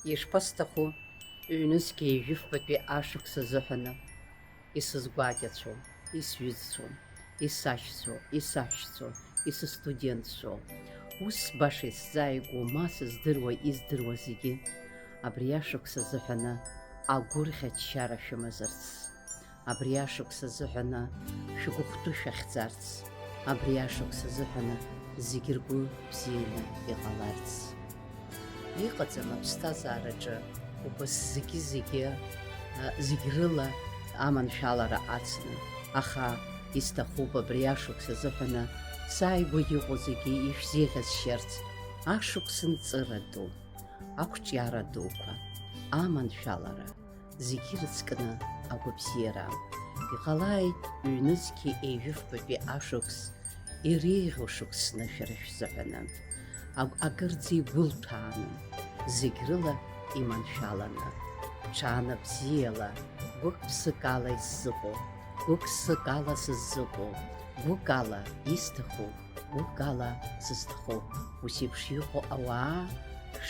Ишԥасҭаху, ҩнызқьи ижәыфбатәи ашықәс азыҳәаны исызгәакьацәо, исҩызцәо, исашьцәо, исаҳәшьцәо, исыстудентцәо, ус баша исзааигәоу, ма сыздыруа, издыруа зегьы, абри ашықәс азыҳәаны агәырӷьа-ччара шәымазарц, абри ашықәс азыҳәаны шәгәыхәтәы шәахьӡарц, абри ашықәс азыҳәаны зегьы ргәы бзианы иҟаларц. Иҟаӡам аԥсҭазаараҿы убас зегьы рыла аманшәалара ацны, аха исҭахуп абри ашықәс азыҳәаны сааигәа иҟоу зегьы ишәзеиӷьасшьарц ашықәс нҵыра ду, ақәҿиара дуқәа, аманшәалара, зегьы рыцкны агәабзиара. Иҟалааит ҩнызқьи еижәыфбатәи ашықәс иреиӷьу шықәсны шәара шәзыҳәаны, акырӡа игәылҭәааны, зегь рыла иманшәаланы, ҽаана бзиала, гәык-ԥсык ала исзыҟоу, гәык-ссык ала сыззыҟоу, гәык ала исҭаху, гәык ала сызҭаху, ус еиԥш иҟоу ауаа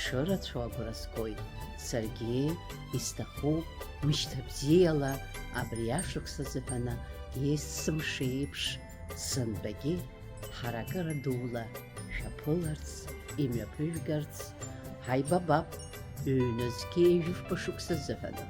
шырацәоу агәра згоит. Саргьы исҭахуп мышьҭа бзиала абри ашықәс азыҳәаны есымша еиԥш сынтәагьы ҳаракыра дула шәаԥыларц, имҩаԥыжәгарц, ҳаибабап ҩнызқьи еижәыфба шықәс азыҳәаны.